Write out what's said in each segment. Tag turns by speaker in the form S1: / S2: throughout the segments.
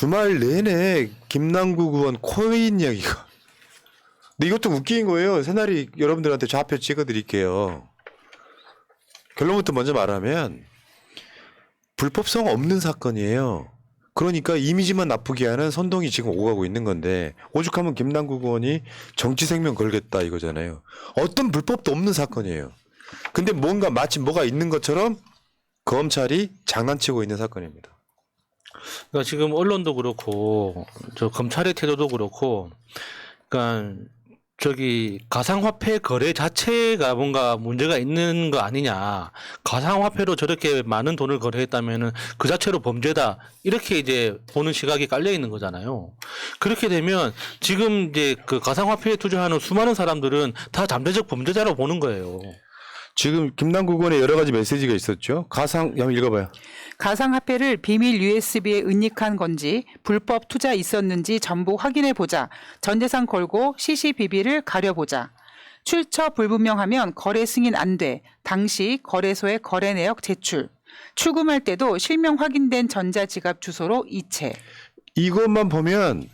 S1: 주말 내내 김남국 의원 코인 이야기가. 근데 이것도 웃긴 거예요. 새날이 여러분들한테 좌표 찍어드릴게요. 결론부터 먼저 말하면 불법성 없는 사건이에요. 그러니까 이미지만 나쁘게 하는 선동이 지금 오가고 있는 건데 오죽하면 김남국 의원이 정치 생명 걸겠다 이거잖아요. 어떤 불법도 없는 사건이에요. 근데 뭔가 마치 뭐가 있는 것처럼 검찰이 장난치고 있는 사건입니다.
S2: 그러니까 지금 언론도 그렇고 저 검찰의 태도도 그렇고, 그러니까 저기 가상화폐 거래 자체가 뭔가 문제가 있는 거 아니냐. 가상화폐로 저렇게 많은 돈을 거래했다면은 그 자체로 범죄다. 이렇게 이제 보는 시각이 깔려 있는 거잖아요. 그렇게 되면 지금 이제 그 가상화폐에 투자하는 수많은 사람들은 다 잠재적 범죄자로 보는 거예요.
S1: 지금 김남국 의원의 여러 가지 메시지가 있었죠. 한번 읽어봐요.
S3: 가상화폐를 비밀 USB에 은닉한 건지 불법 투자 있었는지 전부 확인해 보자. 전 재산 걸고 CCBB를 가려보자. 출처 불분명하면 거래 승인 안 돼. 당시 거래소에 거래 내역 제출. 출금할 때도 실명 확인된 전자지갑 주소로 이체.
S1: 이것만 보면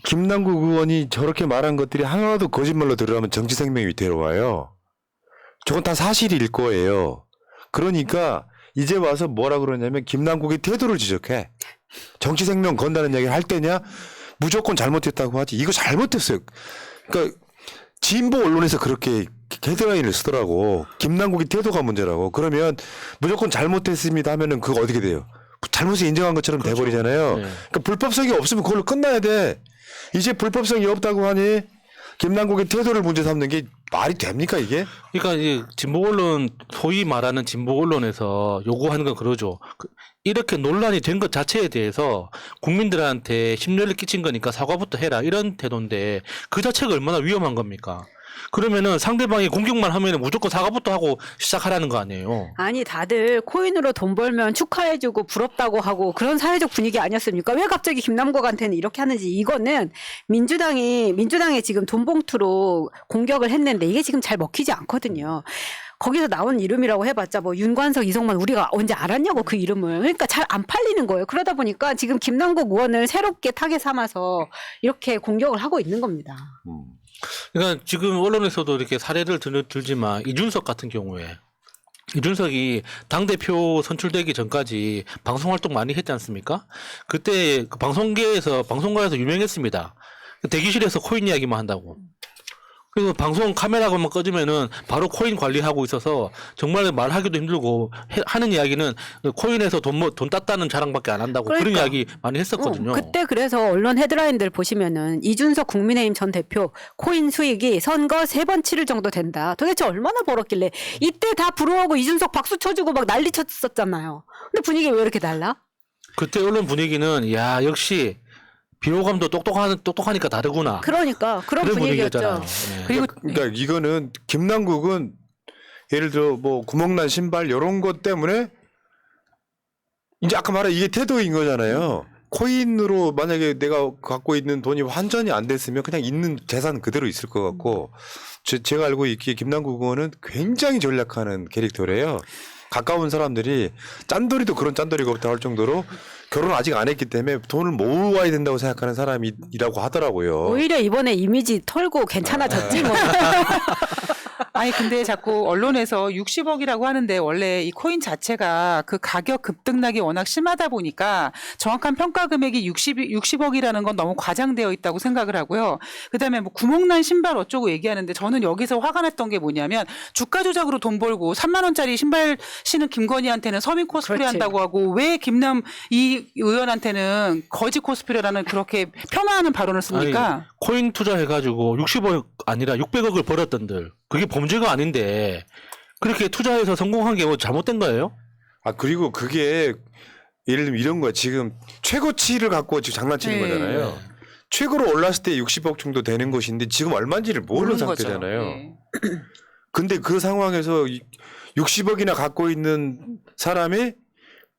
S1: 김남국 의원이 저렇게 말한 것들이 하나도 거짓말로 들어가면 정치 생명이 위태로워요. 저건 다 사실일 거예요. 그러니까 이제 와서 뭐라 그러냐면 김남국의 태도를 지적해. 정치 생명 건다는 얘기를 할 때냐 무조건 잘못했다고 하지. 이거 잘못했어요. 그러니까 진보 언론에서 그렇게 헤드라인을 쓰더라고. 김남국의 태도가 문제라고. 그러면 무조건 잘못했습니다 하면은 그거 어떻게 돼요? 잘못을 인정한 것처럼
S2: 그렇죠.
S1: 돼버리잖아요.
S2: 네.
S1: 그러니까 불법성이 없으면 그걸로 끝나야 돼. 이제 불법성이 없다고 하니 김남국의 태도를 문제 삼는 게 말이 됩니까 이게?
S2: 그러니까 이제 진보 언론, 소위 말하는 진보 언론에서 요구하는 건 그러죠. 이렇게 논란이 된 것 자체에 대해서 국민들한테 심려를 끼친 거니까 사과부터 해라, 이런 태도인데 그 자체가 얼마나 위험한 겁니까? 그러면은 상대방이 공격만 하면은 무조건 사과부터 하고 시작하라는 거 아니에요.
S4: 아니 다들 코인으로 돈 벌면 축하해주고 부럽다고 하고 그런 사회적 분위기 아니었습니까? 왜 갑자기 김남국한테는 이렇게 하는지. 이거는 민주당이 지금 돈봉투로 공격을 했는데 이게 지금 잘 먹히지 않거든요. 거기서 나온 이름이라고 해봤자 뭐 윤관석, 이성만 우리가 언제 알았냐고 그 이름을. 그러니까 잘 안 팔리는 거예요. 그러다 보니까 지금 김남국 의원을 새롭게 타겟 삼아서 이렇게 공격을 하고 있는 겁니다.
S2: 그러니까 지금 언론에서도 이렇게 사례를 들지만 이준석 같은 경우에 이준석이 당대표 선출되기 전까지 방송활동 많이 했지 않습니까? 그때 그 방송가에서 유명했습니다. 대기실에서 코인 이야기만 한다고. 그리고 방송 카메라만 꺼지면은 바로 코인 관리하고 있어서 정말 말하기도 힘들고 하는 이야기는 코인에서 돈 땄다는 자랑밖에 안 한다고. 그런 이야기 많이 했었거든요.
S4: 그때 그래서 언론 헤드라인들 보시면은 이준석 국민의힘 전 대표 코인 수익이 선거 3번 치를 정도 된다. 도대체 얼마나 벌었길래. 이때 다 부러워하고 이준석 박수 쳐주고 막 난리 쳤었잖아요. 근데 분위기가 왜 이렇게 달라?
S2: 그때 언론 분위기는 야 역시 비호감도 똑똑하니까 다르구나.
S4: 그러니까 그런 분위기였죠.
S2: 네.
S3: 그리고
S1: 그러니까 이거는 김남국은 예를 들어 뭐 구멍난 신발 이런 것 때문에 이제 아까 말한 이게 태도인 거잖아요. 코인으로 만약에 내가 갖고 있는 돈이 환전이 안 됐으면 그냥 있는 재산 그대로 있을 것 같고 제가 알고 있기에 김남국 의원은 굉장히 전략하는 캐릭터래요. 가까운 사람들이 짠돌이도 그런 짠돌이가 없다 할 정도로 결혼 아직 안 했기 때문에 돈을 모아야 된다고 생각하는 사람이라고 하더라고요.
S4: 오히려 이번에 이미지 털고 괜찮아졌지 뭐.
S3: 아니 근데 자꾸 언론에서 60억이라고 하는데 원래 이 코인 자체가 그 가격 급등락이 워낙 심하다 보니까 정확한 평가 금액이 60억이라는 건 너무 과장되어 있다고 생각을 하고요. 그다음에 뭐 구멍난 신발 어쩌고 얘기하는데 저는 여기서 화가 났던 게 뭐냐면 주가 조작으로 돈 벌고 3만 원짜리 신발 신은 김건희한테는 서민 코스프레
S4: 그렇지.
S3: 한다고 하고 왜 이 의원한테는 거지 코스프레라는 그렇게 폄하하는 발언을 씁니까?
S2: 아니, 코인 투자해가지고 60억 아니라 600억을 벌었던들. 그게 범죄가 아닌데 그렇게 투자해서 성공한 게 뭐 잘못된 거예요?
S1: 아 그리고 그게 예를 들면 이런 거야. 지금 최고치를 갖고 지금 장난치는
S3: 네.
S1: 거잖아요. 최고로 올랐을 때 60억 정도 되는 것인데 지금 얼마인지를 모르는 상태잖아요.
S3: 네.
S1: 근데 그 상황에서 60억이나 갖고 있는 사람이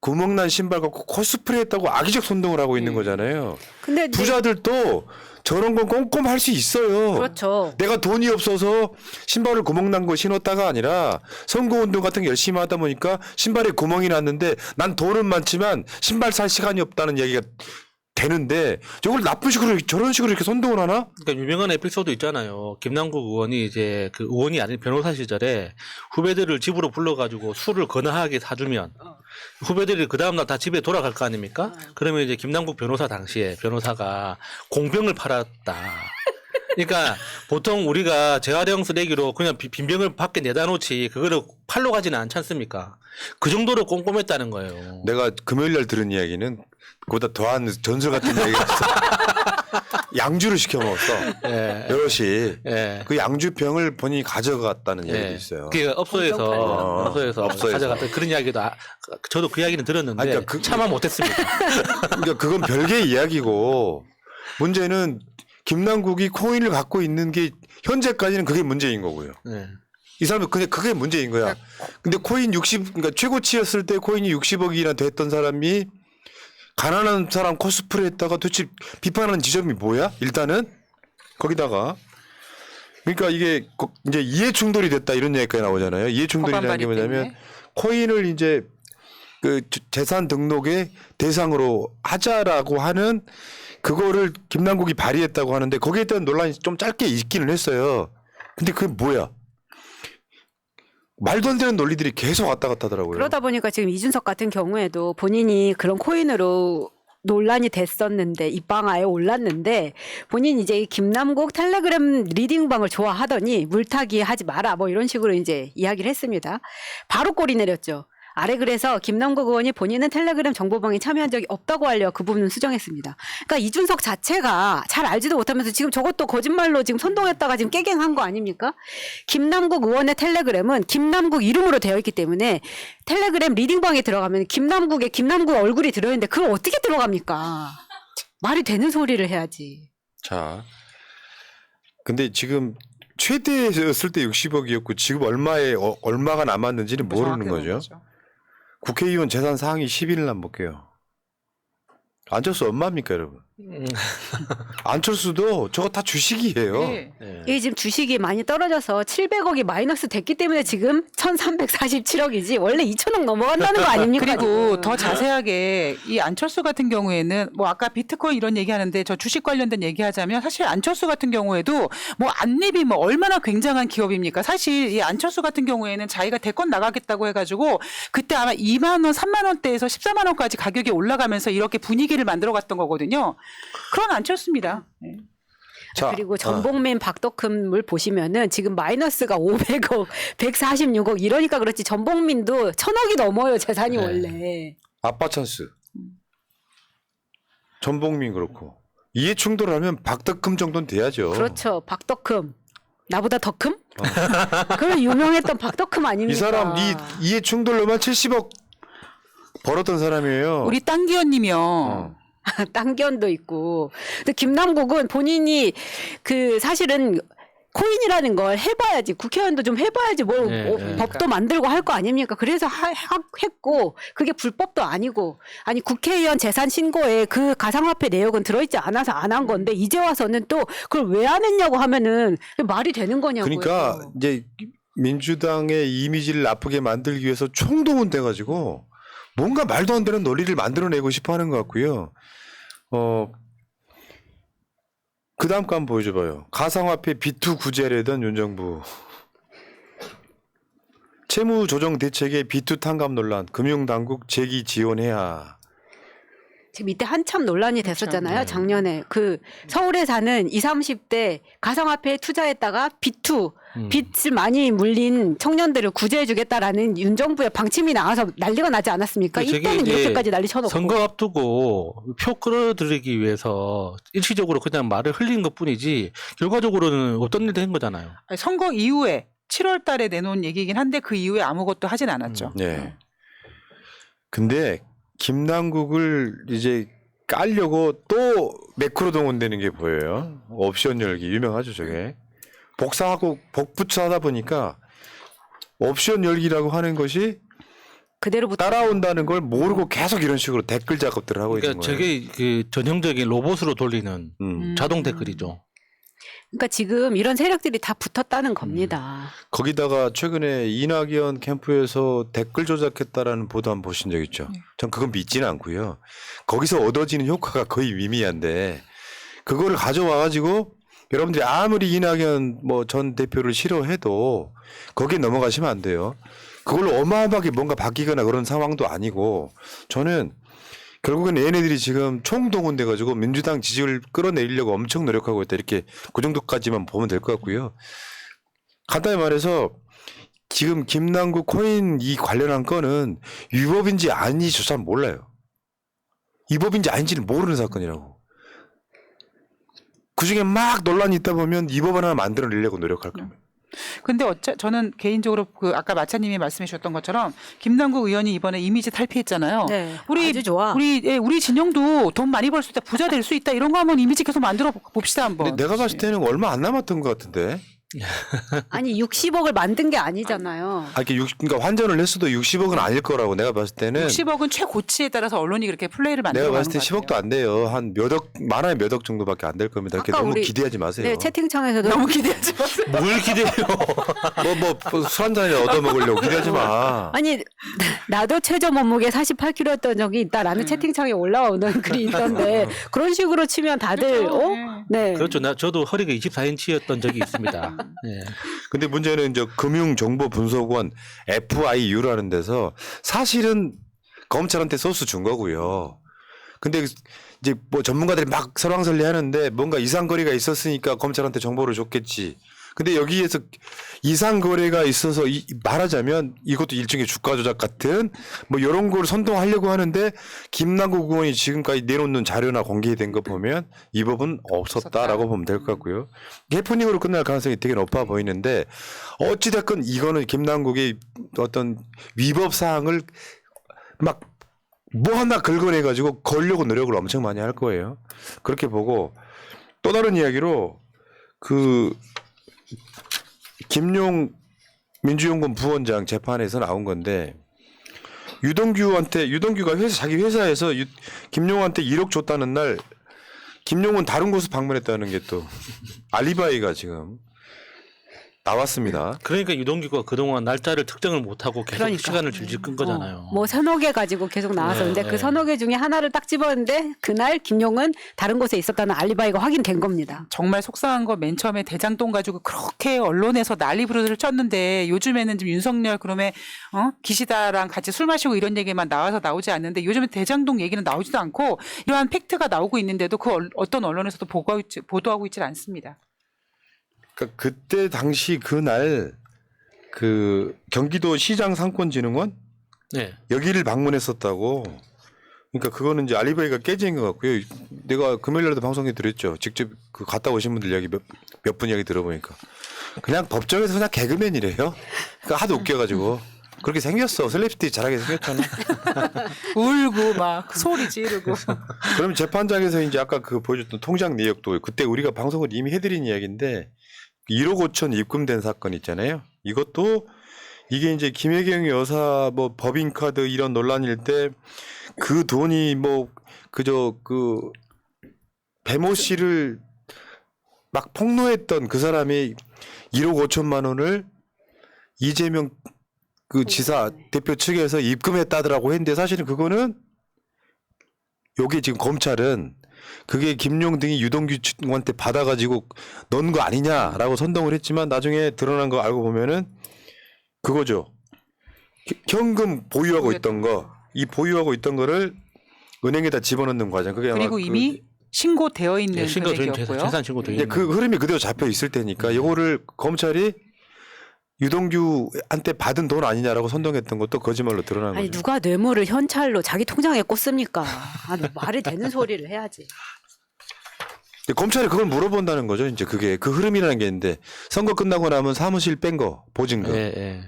S1: 구멍난 신발 갖고 코스프레 했다고 악의적 선동을 하고 있는 거잖아요.
S4: 근데 이제-
S1: 부자들도 저런 건 꼼꼼할 수 있어요.
S4: 그렇죠.
S1: 내가 돈이 없어서 신발을 구멍난 거 신었다가 아니라 선거운동 같은 거 열심히 하다 보니까 신발에 구멍이 났는데 난 돈은 많지만 신발 살 시간이 없다는 얘기가 되는데 저걸 나쁜 식으로 저런 식으로 이렇게 선동을 하나?
S2: 그러니까 유명한 에피소드 있잖아요. 김남국 의원이 이제 그 의원이 아닌 변호사 시절에 후배들을 집으로 불러가지고 술을 거나하게 사주면 후배들이 그 다음날 다 집에 돌아갈 거 아닙니까? 그러면 이제 김남국 변호사 당시에 변호사가 공병을 팔았다. 그러니까 보통 우리가 재활용 쓰레기로 그냥 빈병을 밖에 내다 놓지 그거를 팔러 가지는 않지 않습니까? 그 정도로 꼼꼼했다는 거예요.
S1: 내가 금요일 날 들은 이야기는 그보다 더한 전설 같은 이야기가 있어. 양주를 시켜 먹었어.
S2: 예.
S1: 여럿이.
S2: 예.
S1: 그 양주병을 본인이 가져갔다는 얘기도 있어요.
S2: 그 업소에서
S1: 업소에서.
S2: 가져갔던 그런 이야기도 저도 그 이야기는 들었는데
S1: 아니, 그러니까
S2: 차마 못했습니다.
S1: 그러니까 그건 별개의 이야기고 문제는 김남국이 코인을 갖고 있는 게 현재까지는 그게 문제인 거고요.
S2: 네.
S1: 이 사람은 그냥 그게 문제인 거야. 근데 코인 60, 그러니까 최고치였을 때 코인이 60억이나 됐던 사람이 가난한 사람 코스프레 했다가 도대체 비판하는 지점이 뭐야? 일단은 거기다가 그러니까 이게 이제 이해 충돌이 됐다 이런 얘기까지 나오잖아요. 이해 충돌이라는 게 뭐냐면
S3: 때문에.
S1: 코인을 이제 그 재산 등록의 대상으로 하자라고 하는 그거를 김남국이 발의했다고 하는데 거기에 대한 논란이 좀 짧게 있기는 했어요. 근데 그게 뭐야? 말도 안 되는 논리들이 계속 왔다 갔다 하더라고요.
S4: 그러다 보니까 지금 이준석 같은 경우에도 본인이 그런 코인으로 논란이 됐었는데 입방아에 올랐는데 본인이 이제 이 김남국 텔레그램 리딩방을 좋아하더니 물타기 하지 마라 뭐 이런 식으로 이제 이야기를 했습니다. 바로 꼬리 내렸죠. 아래 그래서 김남국 의원이 본인은 텔레그램 정보방에 참여한 적이 없다고 알려 그 부분은 수정했습니다. 그러니까 이준석 자체가 잘 알지도 못하면서 지금 저것도 거짓말로 지금 선동했다가 지금 깨갱한 거 아닙니까? 김남국 의원의 텔레그램은 김남국 이름으로 되어 있기 때문에 텔레그램 리딩방에 들어가면 김남국 얼굴이 들어있는데 그걸 어떻게 들어갑니까? 말이 되는 소리를 해야지.
S1: 자, 근데 지금 최대였을 때 60억이었고 지금 얼마가 남았는지는 모르는 거죠. 국회의원 재산 상위 10위를 한번 볼게요. 안철수 엄마입니까, 여러분? 안철수도 저거 다 주식이에요.
S3: 네.
S2: 네.
S4: 이게 지금 주식이 많이 떨어져서 700억이 마이너스 됐기 때문에 지금 1347억이지 원래 2000억 넘어간다는 거 아닙니까?
S3: 그리고
S4: 지금.
S3: 더 자세하게 이 안철수 같은 경우에는 뭐 아까 비트코인 이런 얘기하는데 저 주식 관련된 얘기하자면 사실 안철수 같은 경우에도 뭐 안립이 뭐 얼마나 굉장한 기업입니까? 사실 이 안철수 같은 경우에는 자기가 대권 나가겠다고 해가지고 그때 아마 2만 원, 3만 원대에서 14만 원까지 가격이 올라가면서 이렇게 분위기를 만들어갔던 거거든요. 그런 안철수입니다. 네.
S1: 자,
S4: 그리고 전복민 박덕흠을 보시면은 지금 마이너스가 500억, 146억 이러니까 그렇지 전복민도 1000억이 넘어요 재산이
S2: 네.
S4: 원래.
S1: 아빠 찬스. 전복민 그렇고 이해 충돌하면 박덕흠 정도는 돼야죠.
S4: 그렇죠. 박덕흠. 나보다 더 큼? 그런 유명했던 박덕흠 아닙니까?
S1: 이 사람 이해 충돌로만 70억 벌었던 사람이에요.
S3: 우리 땅기현님이요.
S4: 땅견도 있고. 근데 김남국은 본인이 그 사실은 코인이라는 걸 해봐야지 국회의원도 좀 해봐야지 뭐 법도 만들고 할 거 아닙니까? 그래서 했고 그게 불법도 아니고 아니 국회의원 재산 신고에 그 가상화폐 내역은 들어있지 않아서 안 한 건데 이제 와서는 또 그걸 왜 안 했냐고 하면은 말이 되는 거냐고요.
S1: 그러니까 이제 민주당의 이미지를 나쁘게 만들기 위해서 총동원 돼가지고 뭔가 말도 안 되는 논리를 만들어내고 싶어하는 것 같고요. 그 다음 거 한번 보여줘봐요. 가상화폐 비투 구제하려던 윤 정부. 채무조정대책의 비투 탕감 논란. 금융당국 재기 지원해야.
S4: 지금 이때 한참 논란이 됐었잖아요.
S2: 네.
S4: 작년에 그 서울에 사는 20, 30대 가상화폐에 투자했다가 빚을 많이 물린 청년들을 구제해주겠다라는 윤 정부의 방침이 나와서 난리가 나지 않았습니까?
S2: 저게
S4: 이때는
S2: 이제
S4: 이렇게까지 난리 쳐놓고.
S2: 선거 앞두고 표 끌어들이기 위해서 일시적으로 그냥 말을 흘린 것뿐이지 결과적으로는 어떤 일이 된 거잖아요.
S3: 아니, 선거 이후에 7월 달에 내놓은 얘기긴 한데 그 이후에 아무것도 하진 않았죠.
S1: 네. 근데 김남국을 이제 깔려고 또 매크로 동원되는 게 보여요. 옵션 열기 유명하죠, 저게. 복사하고 복붙하다 보니까 옵션 열기라고 하는 것이
S4: 그대로 붙
S1: 따라온다는 걸 모르고 계속 이런 식으로 댓글 작업들을 하고
S2: 그러니까
S1: 있는 거예요.
S2: 저게 그 전형적인 로봇으로 돌리는 자동 댓글이죠.
S4: 그러니까 지금 이런 세력들이 다 붙었다는 겁니다.
S1: 거기다가 최근에 이낙연 캠프에서 댓글 조작했다라는 보도 한번 보신 적 있죠? 전 그건 믿지는 않고요. 거기서 얻어지는 효과가 거의 미미한데 그거를 가져와 가지고 여러분들이 아무리 이낙연 뭐 전 대표를 싫어해도 거기에 넘어가시면 안 돼요. 그걸로 어마어마하게 뭔가 바뀌거나 그런 상황도 아니고 저는 결국엔 얘네들이 지금 총동원돼 가지고 민주당 지지율 끌어내리려고 엄청 노력하고 있다. 이렇게 그 정도까지만 보면 될 것 같고요. 간단히 말해서 지금 김남국 코인 이 관련한 건은 위법인지 아닌지 잘 몰라요. 위법인지 아닌지는 모르는 사건이라고. 그중에 막 논란이 있다 보면 위법 하나 만들어내려고 노력할 겁니다.
S3: 근데 저는 개인적으로 그 아까 마차님이 말씀해 주셨던 것처럼 김남국 의원이 이번에 이미지 탈피했잖아요.
S4: 네,
S3: 우리
S4: 아주 좋아.
S3: 우리 진영도 돈 많이 벌 수 있다, 부자 될 수 있다 이런 거 한번 이미지 계속 만들어 봅시다 한번.
S1: 근데 내가 봤을 때는 얼마 안 남았던 것 같은데.
S4: 아니 60억을 만든 게 아니잖아요.
S1: 그러니까 환전을 했어도 60억은 아닐 거라고 내가 봤을 때는.
S3: 60억은 최고치에 따라서 언론이 그렇게 플레이를 만들어
S1: 내가
S3: 가는
S1: 봤을 때
S3: 것
S1: 10억도
S3: 같아요.
S1: 안 돼요. 한 몇 억, 많아야 몇 억 정도밖에 안 될 겁니다. 이렇게
S4: 아까
S1: 너무
S4: 우리-
S1: 기대하지 마세요.
S4: 네, 채팅창에서도
S3: 너무 기대하지 마세요.
S2: 뭘 기대해요?
S1: 술 한 잔이나 얻어먹으려고 기대하지 마.
S4: 아니 나도 최저 몸무게 48kg였던 적이 있다라는 채팅창에 올라오는 글이 있던데 그런 식으로 치면 다들
S3: 그렇죠.
S4: 네.
S2: 그렇죠. 저도 허리가 24인치였던 적이 있습니다. 네.
S1: 근데 문제는 이제 금융정보분석원 FIU라는 데서 사실은 검찰한테 소스 준 거고요. 근데 이제 뭐 전문가들이 막 설왕설래 하는데 뭔가 이상거래가 있었으니까 검찰한테 정보를 줬겠지. 근데 여기에서 이상거래가 있어서 말하자면 이것도 일종의 주가 조작 같은 뭐 이런 걸 선동하려고 하는데 김남국 의원이 지금까지 내놓는 자료나 공개된 거 보면 이 법은 없었다라고 보면 될 것 같고요. 해프닝으로 끝날 가능성이 되게 높아 보이는데 어찌됐건 이거는 김남국의 어떤 위법 사항을 막 뭐 하나 긁어내가지고 걸려고 노력을 엄청 많이 할 거예요. 그렇게 보고 또 다른 이야기로 그 김용 민주연구원 부원장 재판에서 나온 건데 유동규가 자기 회사에서 김용한테 1억 줬다는 날 김용은 다른 곳을 방문했다는 게 또 알리바이가 지금 나왔습니다.
S2: 그러니까 유동규가 그동안 날짜를 특정을 못하고 계속
S4: 그러니까.
S2: 시간을 질질 끈 거잖아요.
S4: 뭐 서너 개 가지고 계속 나왔었는데
S2: 네,
S4: 그
S2: 네.
S4: 서너 개 중에 하나를 딱 집었는데 그날 김용은 다른 곳에 있었다는 알리바이가 확인된 겁니다.
S3: 정말 속상한 거 맨 처음에 대장동 가지고 그렇게 언론에서 난리 부르를 쳤는데 요즘에는 좀 윤석열 그러면 기시다랑 같이 술 마시고 이런 얘기만 나오지 않는데 요즘에 대장동 얘기는 나오지도 않고 이러한 팩트가 나오고 있는데도 어떤 언론에서도 보도하고 있질 않습니다.
S1: 그러니까 그때 당시 그날 그 경기도 시장 상권진흥원
S2: 네.
S1: 여기를 방문했었다고. 그러니까 그거는 이제 알리바이가 깨진 것 같고요. 내가 금요일날도 방송에 드렸죠. 직접 그 갔다 오신 분들 이야기 몇 분 이야기 들어보니까 그냥 법정에서 그냥 개그맨이래요. 그러니까 하도 웃겨가지고 그렇게 생겼어. 셀럽시티 잘하게 생겼잖아.
S3: 울고 막 소리 지르고.
S1: 그럼 재판장에서 이제 아까 그 보여줬던 통장 내역도 그때 우리가 방송을 이미 해드린 이야기인데 1억 5천 입금된 사건 있잖아요. 이것도 이게 이제 김혜경 여사 뭐 법인카드 이런 논란일 때 그 돈이 뭐 그저 그 배모 씨를 막 폭로했던 그 사람이 1억 5천만 원을 이재명 그 지사 대표 측에서 입금했다더라고 했는데 사실은 그거는 요게 지금 검찰은 그게 김용 등이 유동규한테 받아가지고 넣은 거 아니냐라고 선동을 했지만 나중에 드러난 거 알고 보면은 그거죠. 현금 보유하고 있던 거, 이 보유하고 있던 거를 은행에다 집어넣는 과정. 그게 아마
S3: 그리고 이미 신고되어 있는
S2: 네, 신고
S3: 금액이었고요.
S2: 재산 신고돼
S1: 이제
S2: 있는.
S1: 그 흐름이 그대로 잡혀 있을 테니까 이거를 검찰이 유동규한테 받은 돈 아니냐라고 선동했던 것도 거짓말로 드러난
S4: 아니
S1: 거죠.
S4: 누가 뇌물을 현찰로 자기 통장에 꽂습니까? 아니, 말이 되는 소리를 해야지.
S1: 근데 검찰이 그걸 물어본다는 거죠. 이제 그게 그 흐름이라는 게 있는데 선거 끝나고 나면 사무실 뺀 거, 보증금.
S2: 예, 예.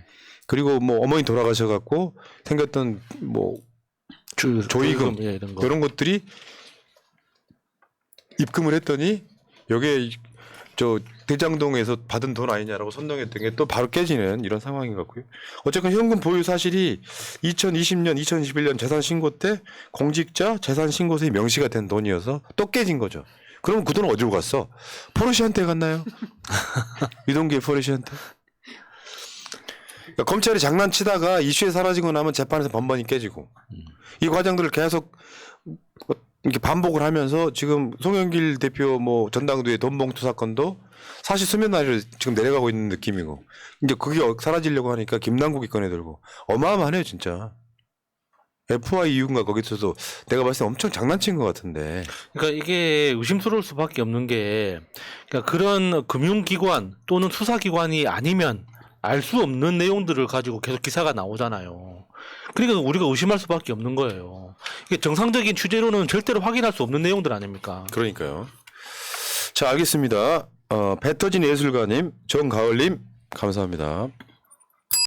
S1: 그리고 뭐 어머니 돌아가셔갖고 생겼던 뭐 조의금
S2: 예, 이런 거.
S1: 이런 것들이 입금을 했더니 여기에 저 대장동에서 받은 돈 아니냐라고 선동했던 게 또 바로 깨지는 이런 상황인 것 같고요. 어쨌건 현금 보유 사실이 2020년, 2021년 재산 신고 때 공직자 재산 신고서에 명시가 된 돈이어서 또 깨진 거죠. 그럼 그 돈은 어디로 갔어? 포르쉐한테 갔나요? 유동규의 포르쉐한테? 그러니까 검찰이 장난치다가 이슈에 사라지고 나면 재판에서 번번이 깨지고 이 과정들을 계속 이렇게 반복을 하면서 지금 송영길 대표 뭐 전당대회 돈봉투 사건도 사실 수면 아래로 지금 내려가고 있는 느낌이고 이제 그게 사라지려고 하니까 김남국이 꺼내들고 어마어마하네요 진짜. FI 이윤가 거기서도 내가 봤을 때 엄청 장난친 것 같은데.
S2: 그러니까 이게 의심스러울 수밖에 없는 게 그러니까 그런 금융기관 또는 수사기관이 아니면 알 수 없는 내용들을 가지고 계속 기사가 나오잖아요. 그러니까 우리가 의심할 수밖에 없는 거예요. 이게 정상적인 취재로는 절대로 확인할 수 없는 내용들 아닙니까?
S1: 그러니까요. 자 알겠습니다. 배 터진 예술가님, 정가을님 감사합니다.